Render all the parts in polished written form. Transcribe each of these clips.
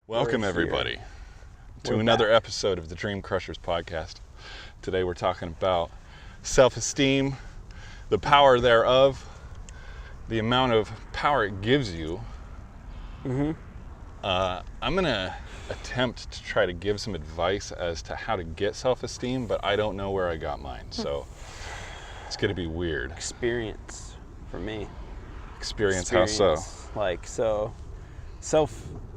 Welcome everybody to another episode of the Dream Crushers podcast. Today we're talking about self-esteem, the power thereof, the amount of power it gives you. I'm going to attempt to try to give some advice as to how to get self-esteem, but I don't know where I got mine, so it's going to be weird. Experience for me. Experience, how so? Like, so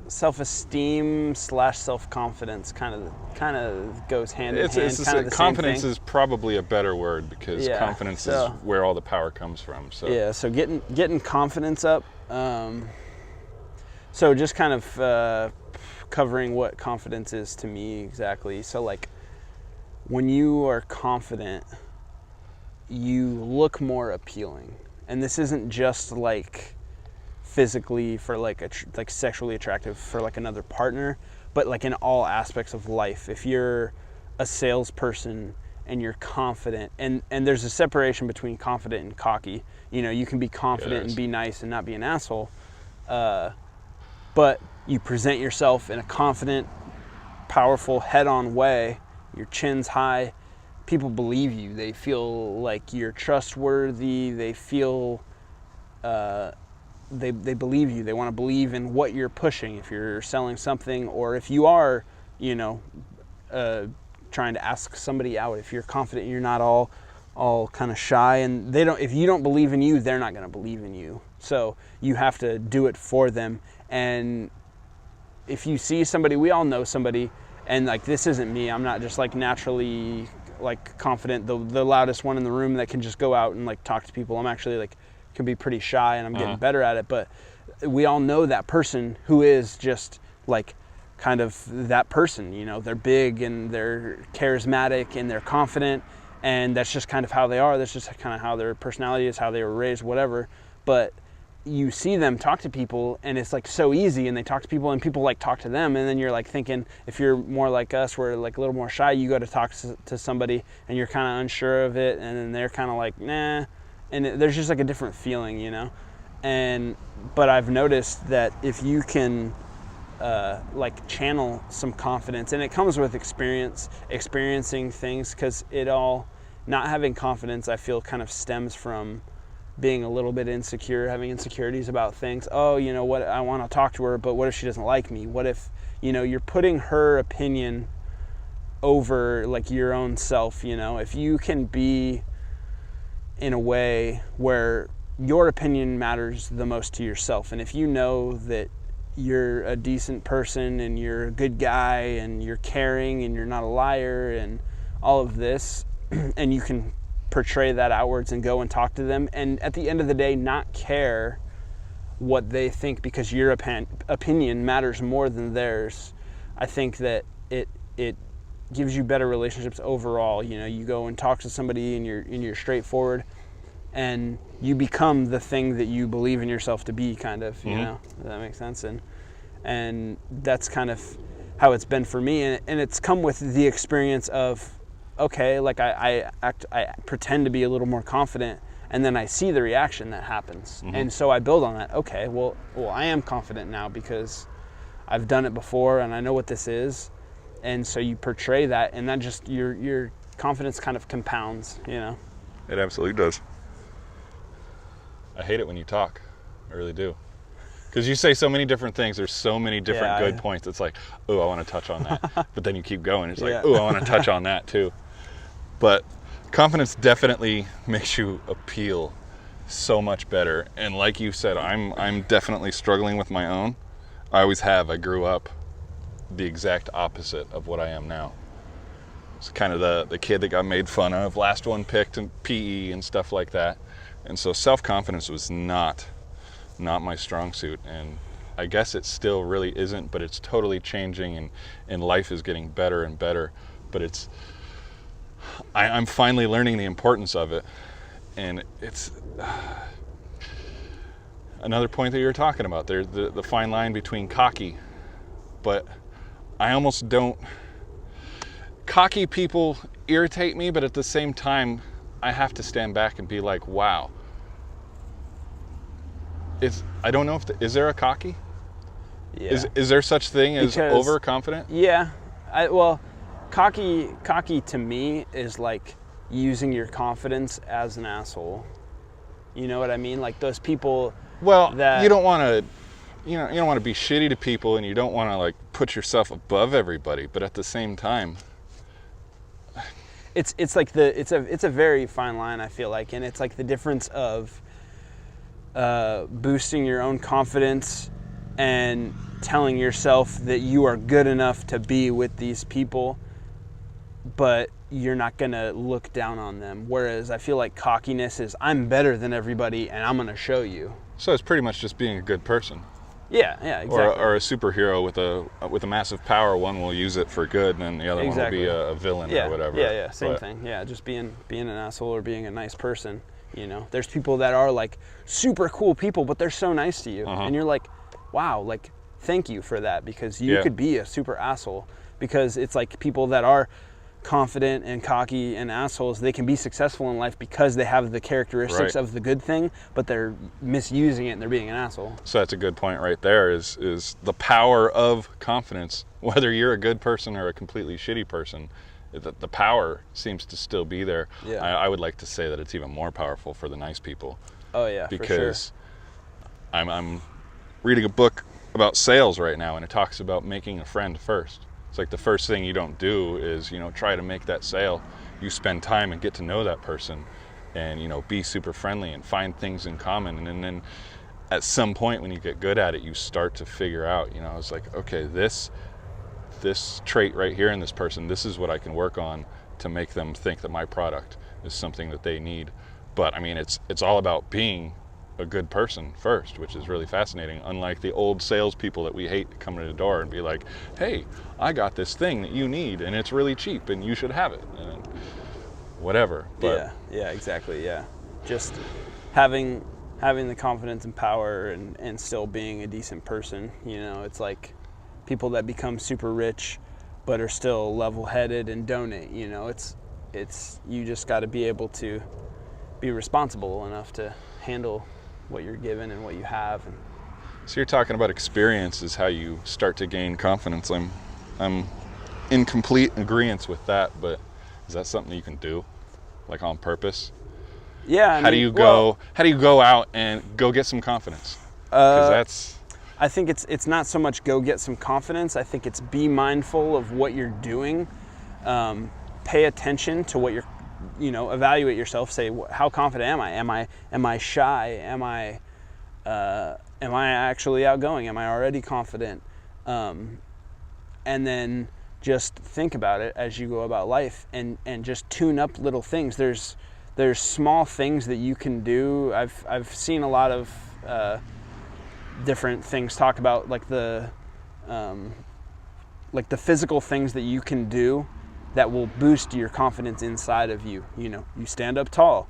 self-esteem / self-confidence kind of goes hand in hand. Kind of the confidence same thing. is probably a better word because confidence is where all the power comes from. So getting confidence up. So just kind of covering what confidence is to me exactly. So like when you are confident, you look more appealing, and this isn't just like physically for like sexually attractive for like another partner, but like in all aspects of life. If you're a salesperson and you're confident, and there's a separation between confident and cocky. You know, you can be confident and be nice and not be an asshole, but you present yourself in a confident, powerful, head-on way. Your chin's high. People believe you. They feel like you're trustworthy. They feel they believe you. They want to believe in what you're pushing. If you're selling something, or if you are, trying to ask somebody out. If you're confident, you're not all kind of shy, and if you don't believe in you, they're not going to believe in you. So you have to do it for them. And if you see somebody, we all know somebody, and like, this isn't me. I'm not just like naturally like confident, the loudest one in the room that can just go out and like talk to people. I'm actually like can be pretty shy, and I'm getting better at it. But we all know that person who is just like kind of that person. You know, they're big and they're charismatic and they're confident, and that's just kind of how they are. That's just kind of how their personality is, how they were raised, whatever. But you see them talk to people, and it's like so easy, and they talk to people, and people like talk to them, and then you're like thinking, if you're more like us, we're like a little more shy, you go to talk to somebody and you're kind of unsure of it, and then they're kind of like, nah, and there's just like a different feeling, you know. But I've noticed that if you can like channel some confidence, and it comes with experiencing things, because not having confidence, I feel, kind of stems from being a little bit insecure, having insecurities about things. Oh, you know what, I want to talk to her, but what if she doesn't like me? What if, you're putting her opinion over like your own self, If you can be in a way where your opinion matters the most to yourself, and if you know that you're a decent person and you're a good guy and you're caring and you're not a liar and all of this, and you can portray that outwards and go and talk to them, and at the end of the day not care what they think, because your opinion matters more than theirs, I think that it gives you better relationships overall. You go and talk to somebody and you're straightforward, and you become the thing that you believe in yourself to be, kind of. Does that make sense? And that's kind of how it's been for me, and it's come with the experience of, okay, like I pretend to be a little more confident, and then I see the reaction that happens, and so I build on that. Okay, well I am confident now because I've done it before and I know what this is, and so you portray that, and that just your confidence kind of compounds. It absolutely does. I hate it when you talk. I really do. Because you say so many different things. There's so many different good points. It's like, oh, I want to touch on that. But then you keep going. It's like, oh, I want to touch on that too. But confidence definitely makes you appeal so much better. And like you said, I'm definitely struggling with my own. I always have. I grew up the exact opposite of what I am now. It's kind of the kid that got made fun of, last one picked in PE and stuff like that. And so self-confidence was not my strong suit, and I guess it still really isn't, but it's totally changing, and life is getting better and better. But I'm finally learning the importance of it, and it's another point that you were talking about. There's the fine line between cocky, but I almost don't. Cocky people irritate me, but at the same time, I have to stand back and be like, wow. I don't know is there a cocky? Yeah. Is there such thing as Because- overconfident? Yeah. Well, cocky to me is like using your confidence as an asshole. You know what I mean? Like those people. Well, that you don't want to, you don't want to be shitty to people, and you don't want to like put yourself above everybody. But at the same time, it's like it's a very fine line, I feel like, and it's like the difference of boosting your own confidence and telling yourself that you are good enough to be with these people, but you're not gonna look down on them. Whereas I feel like cockiness is, I'm better than everybody and I'm gonna show you. so it's pretty much just being a good person. Yeah, exactly. Or a superhero with a massive power. One will use it for good, and then the other one will be a villain or whatever. Yeah, same thing. Yeah, just being an asshole or being a nice person. There's people that are like super cool people, but they're so nice to you, and you're like, wow, like thank you for that, because you could be a super asshole. Because it's like people that are confident and cocky and assholes, they can be successful in life because they have the characteristics of the good thing, but they're misusing it and they're being an asshole. So that's a good point right there, is the power of confidence. Whether you're a good person or a completely shitty person, the power seems to still be there. Yeah. I would like to say that it's even more powerful for the nice people. Oh yeah, because for sure. I'm reading a book about sales right now, and it talks about making a friend first. It's like the first thing you don't do is, try to make that sale. You spend time and get to know that person and, be super friendly and find things in common. And then at some point when you get good at it, you start to figure out, it's like, okay, this trait right here in this person, this is what I can work on to make them think that my product is something that they need. But I mean, it's all about being a good person first, which is really fascinating. Unlike the old salespeople that we hate coming to the door and be like, hey, I got this thing that you need and it's really cheap and you should have it, and whatever. But yeah, exactly. Yeah, just having the confidence and power and still being a decent person. It's like people that become super rich but are still level-headed and donate. It's you just got to be able to be responsible enough to handle what you're given and what you have. So you're talking about experience is how you start to gain confidence. I'm in complete agreement with that, but is that something you can do, like on purpose? Yeah. How do you go out and go get some confidence? Because that's. I think it's not so much go get some confidence. I think it's be mindful of what you're doing. Pay attention to what you're. Evaluate yourself. Say, how confident am I? Am I shy? Am I actually outgoing? Am I already confident? And then just think about it as you go about life, and just tune up little things. There's small things that you can do. I've seen a lot of different things talk about like the physical things that you can do that will boost your confidence inside of you. You stand up tall.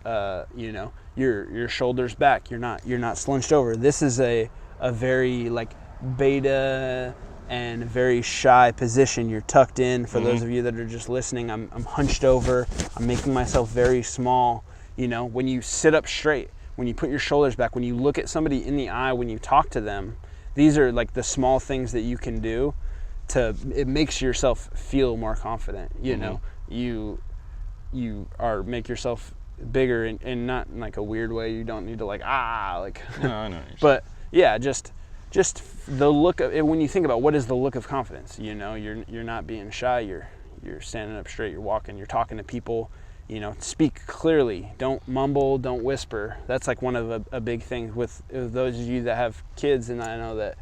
Your shoulders back. You're not slunched over. This is a very like beta and very shy position. You're tucked in. For those of you that are just listening, I'm hunched over. I'm making myself very small. When you sit up straight, when you put your shoulders back, when you look at somebody in the eye, when you talk to them, these are like the small things that you can do. It makes yourself feel more confident. You make yourself bigger and not in like a weird way. You don't need to like No, I know. But yeah, just the look of it. When you think about what is the look of confidence, you're not being shy. You're standing up straight. You're walking. You're talking to people. Speak clearly. Don't mumble. Don't whisper. That's like one of a big thing with those of you that have kids, and I know that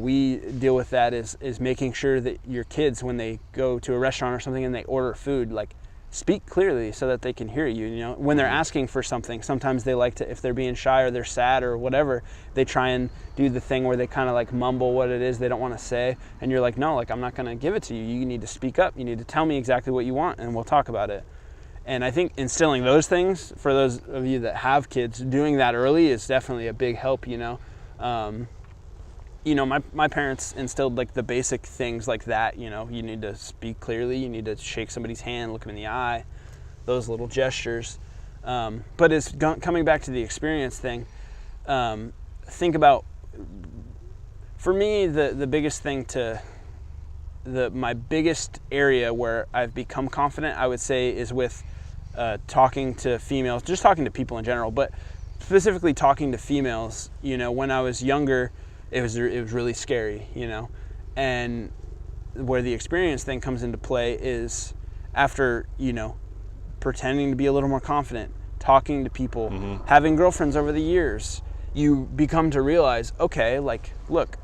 we deal with that is making sure that your kids, when they go to a restaurant or something and they order food, like speak clearly so that they can hear you. When they're asking for something, sometimes they like to, if they're being shy or they're sad or whatever, they try and do the thing where they kind of like mumble what it is they don't want to say, and you're like, no, like I'm not going to give it to you. You need to speak up. You need to tell me exactly what you want and we'll talk about it. And I think instilling those things for those of you that have kids, doing that early is definitely a big help. My parents instilled like the basic things like that. You need to speak clearly. You need to shake somebody's hand, look them in the eye, those little gestures. But it's coming back to the experience thing. Think about For me, the biggest thing my biggest area where I've become confident, I would say, is with talking to females, just talking to people in general, but specifically talking to females. When I was younger, it was really scary, and where the experience thing comes into play is after, pretending to be a little more confident, talking to people, having girlfriends over the years, you become to realize, okay, like, look,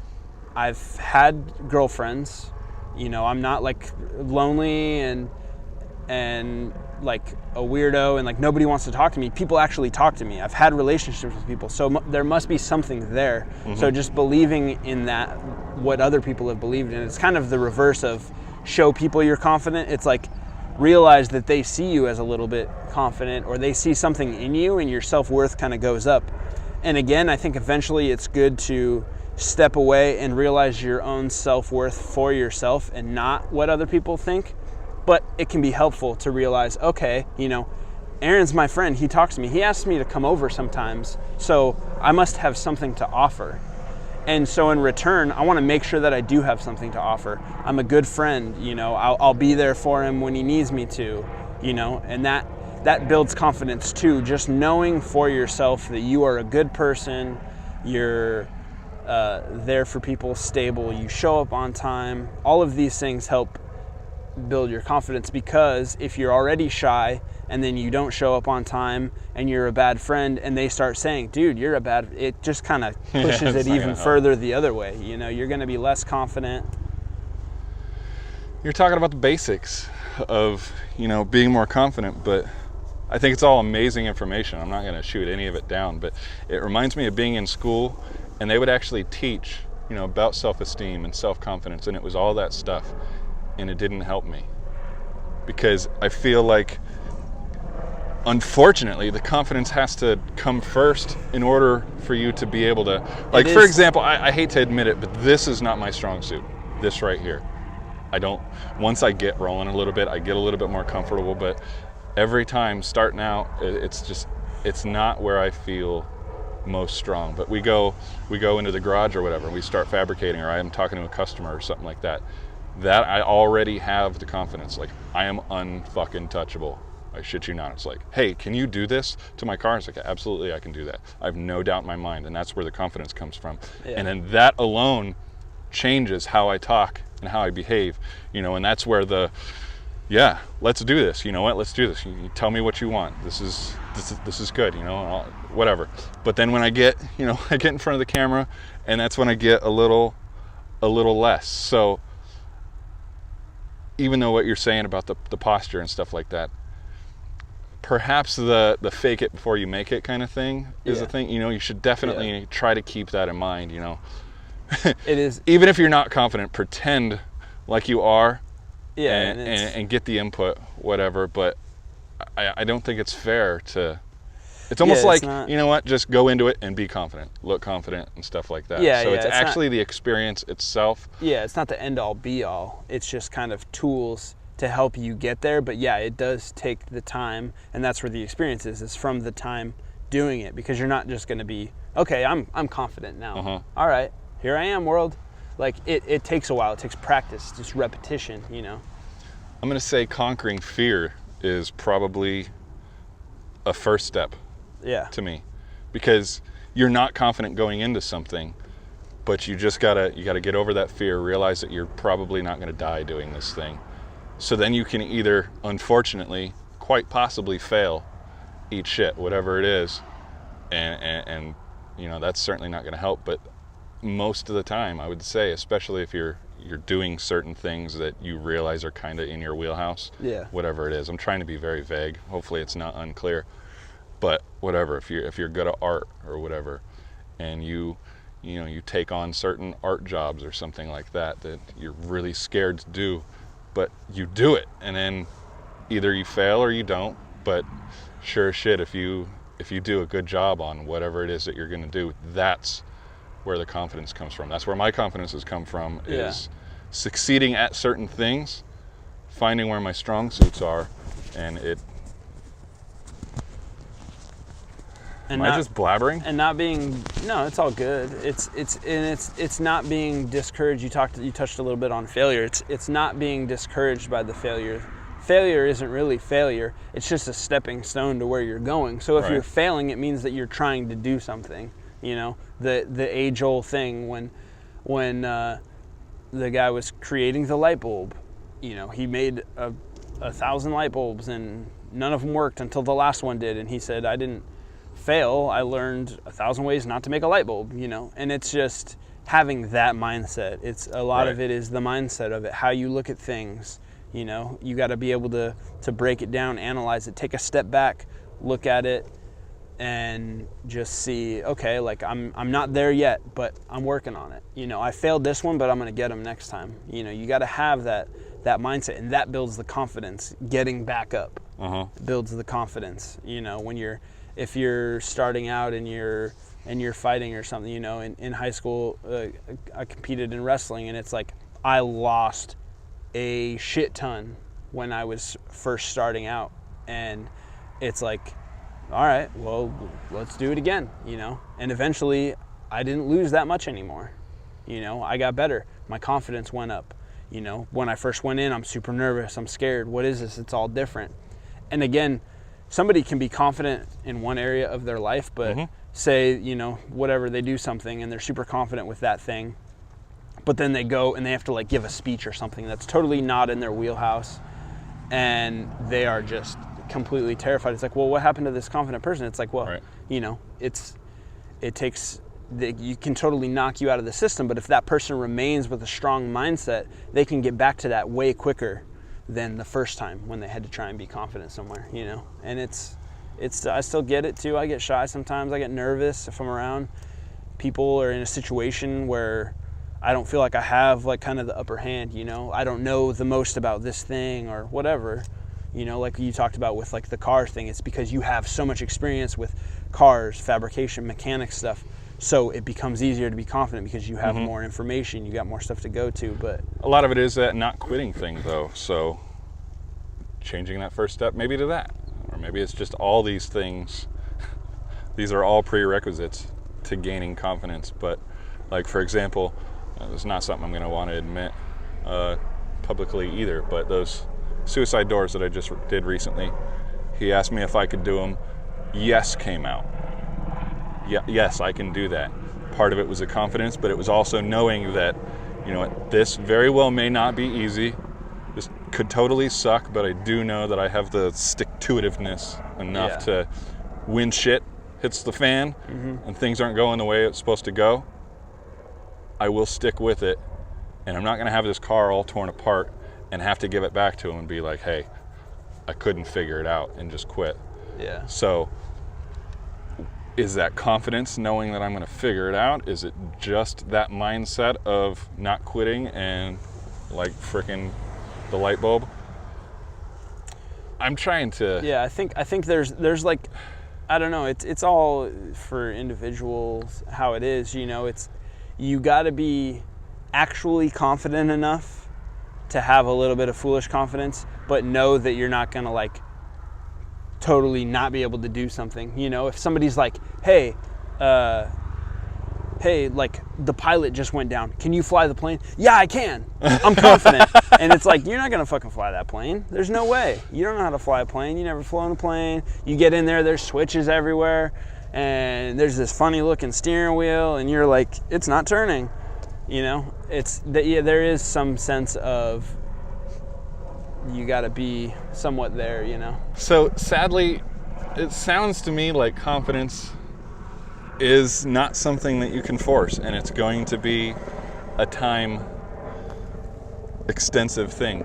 I've had girlfriends, I'm not like lonely and like a weirdo and like nobody wants to talk to me. People actually talk to me. I've had relationships with people, so there must be something there. So just believing in that, what other people have believed in, it's kind of the reverse of show people you're confident. It's like realize that they see you as a little bit confident, or they see something in you, and your self-worth kind of goes up. And again, I think eventually it's good to step away and realize your own self-worth for yourself and not what other people think. But it can be helpful to realize, okay, Aaron's my friend. He talks to me. He asks me to come over sometimes. So I must have something to offer. And so in return, I want to make sure that I do have something to offer. I'm a good friend. I'll be there for him when he needs me to, and that builds confidence too. Just knowing for yourself that you are a good person. You're there for people, stable. You show up on time. All of these things help build your confidence, because if you're already shy and then you don't show up on time and you're a bad friend and they start saying, dude, you're a bad, it just kind of pushes it even further the other way. You're going to be less confident. You're talking about the basics of, being more confident, but I think it's all amazing information. I'm not going to shoot any of it down, but it reminds me of being in school, and they would actually teach, about self-esteem and self-confidence, and it was all that stuff. And it didn't help me, because I feel like, unfortunately, the confidence has to come first in order for you to be able to, like, for example, I hate to admit it, but this is not my strong suit. This right here. Once I get rolling a little bit, I get a little bit more comfortable, but every time starting out, it's not where I feel most strong. But we go into the garage or whatever, and we start fabricating, or I'm talking to a customer or something like that. That I already have the confidence. Like, I am unfucking touchable. I shit you not. It's like, hey, can you do this to my car? It's like, absolutely, I can do that. I have no doubt in my mind, and that's where the confidence comes from. Yeah. And then that alone changes how I talk and how I behave. And that's where let's do this. You know what? Let's do this. You tell me what you want. This is good. Whatever. But then when I get, I get in front of the camera, and that's when I get a little less. So, even though what you're saying about the posture and stuff like that, perhaps the fake it before you make it kind of thing is a thing. You should definitely try to keep that in mind. It is. Even if you're not confident, pretend like you are, and get the input, whatever. But I don't think it's fair to. It's almost like, you know what, just go into it and be confident, look confident and stuff like that. So it's actually the experience itself. Yeah, it's not the end all be all. It's just kind of tools to help you get there. But yeah, it does take the time, and that's where the experience is from the time doing it, because you're not just going to be, okay, I'm confident now. All right, here I am, world. Like, it takes a while. It takes practice, just repetition, I'm going to say conquering fear is probably a first step. Yeah. To me, because you're not confident going into something, but you gotta get over that fear, realize that you're probably not going to die doing this thing. So then you can either, unfortunately, quite possibly fail, eat shit, whatever it is, and that's certainly not going to help. But most of the time, I would say, especially if you're doing certain things that you realize are kind of in your wheelhouse, whatever it is. I'm trying to be very vague. Hopefully, it's not unclear. But whatever, if you're good at art or whatever, and you take on certain art jobs or something like that you're really scared to do, but you do it, and then either you fail or you don't. But sure as shit, if you do a good job on whatever it is that you're going to do, that's where the confidence comes from. That's where my confidence has come from, is succeeding at certain things, finding where my strong suits are, and And Am I just blabbering? And not being, no, it's all good. It's not being discouraged. You touched a little bit on failure. It's not being discouraged by the failure. Failure isn't really failure. It's just a stepping stone to where you're going. So if you're failing, it means that you're trying to do something. You know, the age-old thing when the guy was creating the light bulb, you know, he made 1,000 light bulbs and none of them worked until the last one did. And he said, I didn't fail. I learned 1,000 ways not to make a light bulb, you know. And it's just having that mindset. It's a lot of it is the mindset of it, how you look at things. You know, you got to be able to break it down, analyze it, take a step back, look at it, and just see, okay, like I'm not there yet, but I'm working on it. You know, I failed this one, but I'm going to get them next time. You know, you got to have that mindset, and that builds the confidence. Getting back up builds the confidence. You know, if you're starting out and you're fighting or something, you know, in high school, I competed in wrestling, and it's like I lost a shit ton when I was first starting out, and it's like, all right, well, let's do it again, you know. And eventually I didn't lose that much anymore. You know, I got better. My confidence went up. You know, when I first went in, I'm super nervous, I'm scared. What is this? It's all different. And again, somebody can be confident in one area of their life, but say, you know, whatever, they do something and they're super confident with that thing, but then they go and they have to like give a speech or something that's totally not in their wheelhouse, and they are just completely terrified. It's like, well, what happened to this confident person? It's like, well, you know, you can totally knock you out of the system, but if that person remains with a strong mindset, they can get back to that way quicker than the first time when they had to try and be confident somewhere, you know. And I still get it too. I get shy sometimes. I get nervous if I'm around people or in a situation where I don't feel like I have like kind of the upper hand, you know. I don't know the most about this thing or whatever, you know, like you talked about with like the car thing. It's because you have so much experience with cars, fabrication, mechanic stuff. So it becomes easier to be confident because you have more information, you got more stuff to go to. But a lot of it is that not quitting thing though. So changing that first step maybe to that, or maybe it's just all these things. These are all prerequisites to gaining confidence. But like, for example, it's not something I'm going to want to admit publicly either, but those suicide doors that I just did recently, he asked me if I could do them. Yes came out. Yes, I can do that. Part of it was a confidence, but it was also knowing that, you know what, this very well may not be easy. This could totally suck, but I do know that I have the stick-to-itiveness enough to, when shit hits the fan and things aren't going the way it's supposed to go, I will stick with it, and I'm not going to have this car all torn apart and have to give it back to him and be like, hey, I couldn't figure it out, and just quit. Yeah. So is that confidence knowing that I'm going to figure it out? Is it just that mindset of not quitting and like freaking the light bulb? I'm trying to... Yeah, I think there's like, I don't know, it's all for individuals how it is, you know. It's, you got to be actually confident enough to have a little bit of foolish confidence, but know that you're not going to like totally not be able to do something. You know, if somebody's like, hey, like the pilot just went down, can you fly the plane? Yeah, I can. I'm confident. And it's like, you're not going to fucking fly that plane. There's no way. You don't know how to fly a plane. You never flown a plane. You get in there, there's switches everywhere, and there's this funny looking steering wheel, and you're like, it's not turning. You know, it's that, yeah, there is some sense of you got to be somewhat there, you know. So sadly, it sounds to me like confidence is not something that you can force, and it's going to be a time extensive thing.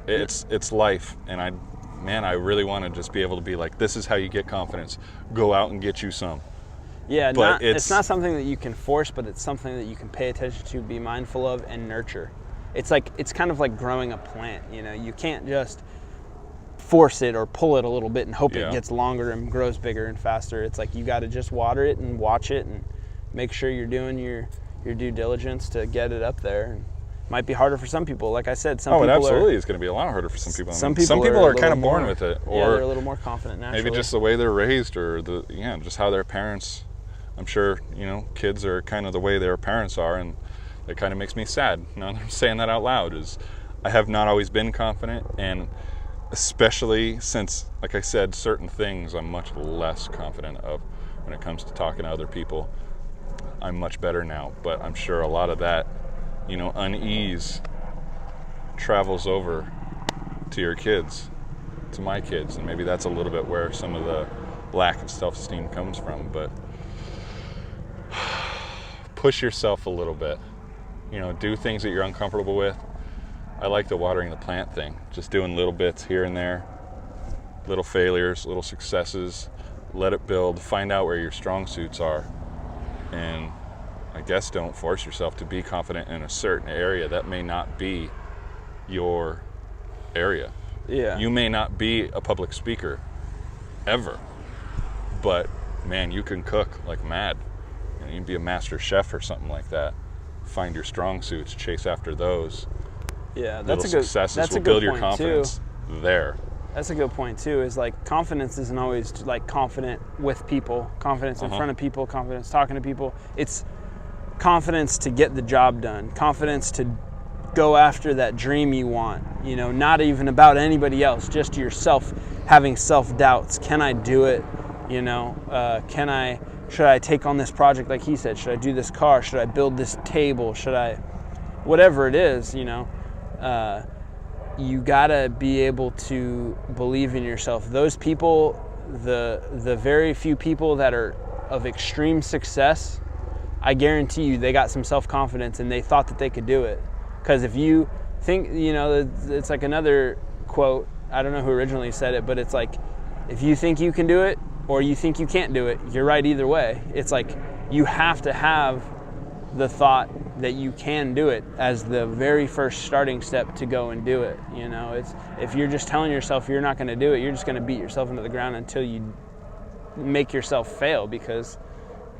It's life, and I really want to just be able to be like, this is how you get confidence. Go out and get you some. Yeah, but it's not something that you can force, but it's something that you can pay attention to, be mindful of, and nurture. It's kind of like growing a plant, you know. You can't just force it or pull it a little bit and hope it gets longer and grows bigger and faster. It's like you got to just water it and watch it and make sure you're doing your due diligence to get it up there. Might be harder for some people. Like I said, some it people absolutely is going to be a lot harder for some people. Some people people are kind of born more, with it, yeah, or they're a little more confident naturally. maybe just the way they're raised, or just how their parents. I'm sure kids are kind of the way their parents are, and it kind of makes me sad. Now that I'm saying that out loud, is I have not always been confident, and especially since, like I said, certain things I'm much less confident of when it comes to talking to other people. I'm much better now, but I'm sure a lot of that, unease travels over to your kids, to my kids, and maybe that's a little bit where some of the lack of self-esteem comes from. But push yourself a little bit, do things that you're uncomfortable with. I like the watering the plant thing, just doing little bits here and there, little failures, little successes, let it build, find out where your strong suits are, and I guess don't force yourself to be confident in a certain area that may not be your area. Yeah. You may not be a public speaker ever, but man, you can cook like mad. You can be a master chef or something like that. Find your strong suits, chase after those. Yeah, that's a good successes will build your confidence there. That's a good point too, is like confidence isn't always like confident with people, confidence in front of people, confidence talking to people. It's confidence to get the job done, confidence to go after that dream you want, not even about anybody else, just yourself, having self-doubts. Can I do it? Should I take on this project like he said? Should I do this car? Should I build this table? Should I, whatever it is, you gotta be able to believe in yourself. Those people, the very few people that are of extreme success, I guarantee you they got some self-confidence and they thought that they could do it. Because if you think, it's like another quote, I don't know who originally said it, but it's like, if you think you can do it or you think you can't do it, you're right either way. It's like you have to have the thought that you can do it as the very first starting step to go and do it. It's, if you're just telling yourself you're not going to do it, you're just going to beat yourself into the ground until you make yourself fail, because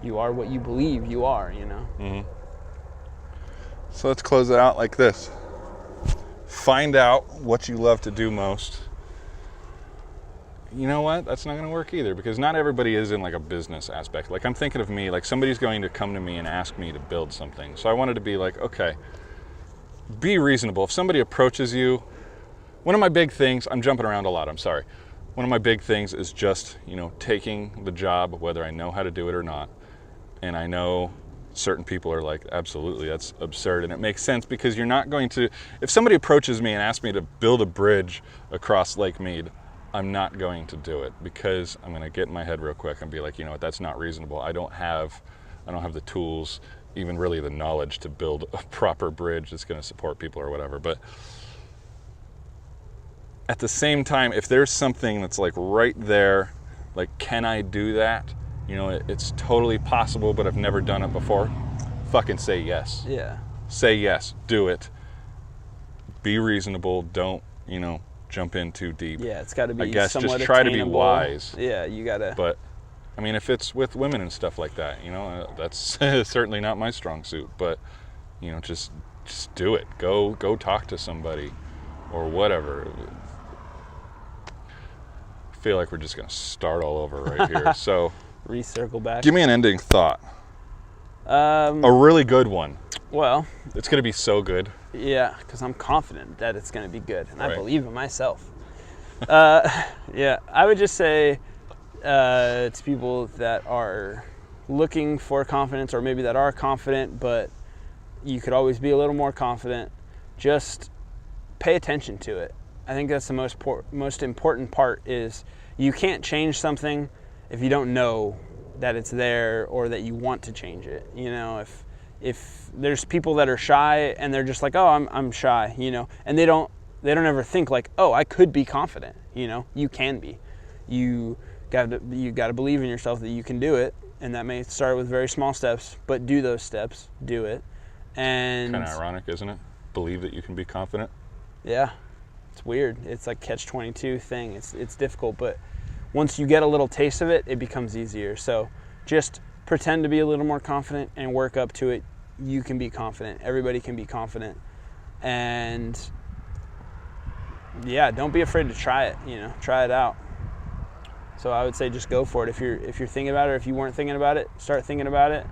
you are what you believe you are, Mm-hmm. So let's close it out like this. Find out what you love to do most. You know what? That's not going to work either, because not everybody is in like a business aspect. Like I'm thinking of me, like somebody's going to come to me and ask me to build something. So I wanted to be like, okay, be reasonable. If somebody approaches you, one of my big things, I'm jumping around a lot, I'm sorry. One of my big things is just, taking the job, whether I know how to do it or not. And I know certain people are like, absolutely, that's absurd. And it makes sense, because you're not going to, if somebody approaches me and asks me to build a bridge across Lake Mead, I'm not going to do it, because I'm going to get in my head real quick and be like, what, that's not reasonable. I don't have the tools, even really the knowledge to build a proper bridge that's going to support people or whatever. But at the same time, if there's something that's like right there, like, can I do that? It's totally possible, but I've never done it before. Fucking say yes. Yeah. Say yes. Do it. Be reasonable. Don't, jump in too deep. Yeah, it's got to be, I guess, somewhat just try attainable. to be wise. Yeah, you got to. But, I mean, if it's with women and stuff like that, that's certainly not my strong suit. But, just do it. Go talk to somebody or whatever. I feel like we're just going to start all over right here. So, recircle back. Give me an ending thought. A really good one. Well, it's going to be so good. Yeah, because I'm confident that it's going to be good, and right. I believe in myself. Yeah, I would just say to people that are looking for confidence, or maybe that are confident, but you could always be a little more confident, just pay attention to it. I think that's the most important part, is you can't change something if you don't know that it's there or that you want to change it. If there's people that are shy and they're just like, oh, I'm shy, and they don't ever think like, oh, I could be confident. You can be. You got to believe in yourself that you can do it, and that may start with very small steps, but do those steps, do it. And kind of ironic, isn't it? Believe that you can be confident. Yeah, it's weird. It's like catch-22 thing. It's difficult, but once you get a little taste of it, it becomes easier. So just pretend to be a little more confident and work up to it. You can be confident. Everybody can be confident. And yeah, don't be afraid to try it, try it out. So I would say just go for it. If you're thinking about it, or if you weren't thinking about it, start thinking about it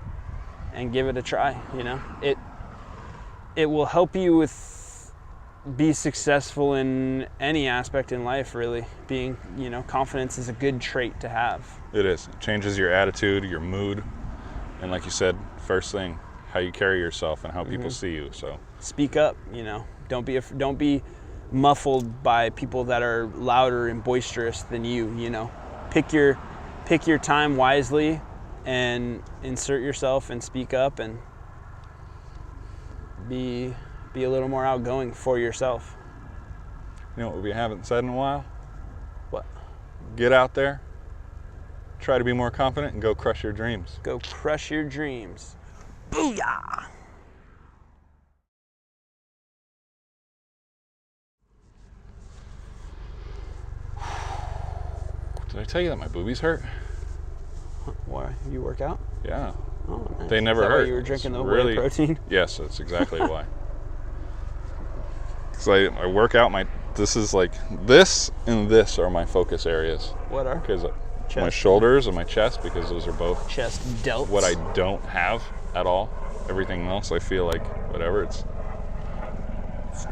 and give it a try. It will help you be successful in any aspect in life, really. Being, confidence is a good trait to have. It is. It changes your attitude, your mood, and like you said, first thing, how you carry yourself and how people see you. So speak up. Don't be muffled by people that are louder and boisterous than you. Pick your time wisely and insert yourself and speak up and be a little more outgoing for yourself. You know what we haven't said in a while? What? Get out there, try to be more confident, and go crush your dreams. Go crush your dreams. Booyah! Did I tell you that my boobies hurt? Why? You work out? Yeah. Oh, nice. They never Is that hurt. Why you were drinking the really, whey protein? Yes, that's exactly why. Because I work out this is like, this and this are my focus areas. What are? Because my shoulders and my chest, because those are both chest delts. What I don't have at all. Everything else I feel like, whatever, it's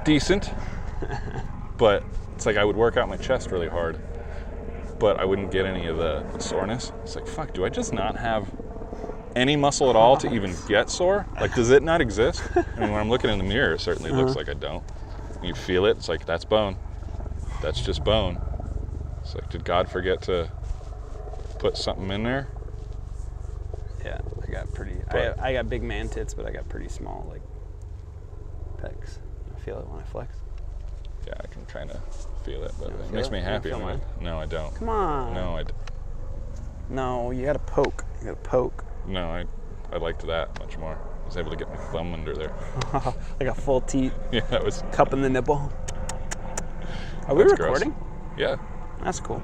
decent. But it's like I would work out my chest really hard, but I wouldn't get any of the soreness. It's like, fuck, do I just not have any muscle at all to even get sore? Like, does it not exist? I mean, when I'm looking in the mirror, it certainly looks like I don't. You feel it, it's like, that's bone. That's just bone. It's like, did God forget to put something in there? Yeah, I got big man tits, but I got pretty small, like, pecs. I feel it when I flex. Yeah, I can kind of feel it, but it makes me happy. No, I don't. Come on. No, No, you gotta poke. No, I liked that much more. I was able to get my thumb under there. Like a full teat. Yeah, that was... Cupping the nipple. Are we recording? Gross. Yeah. That's cool.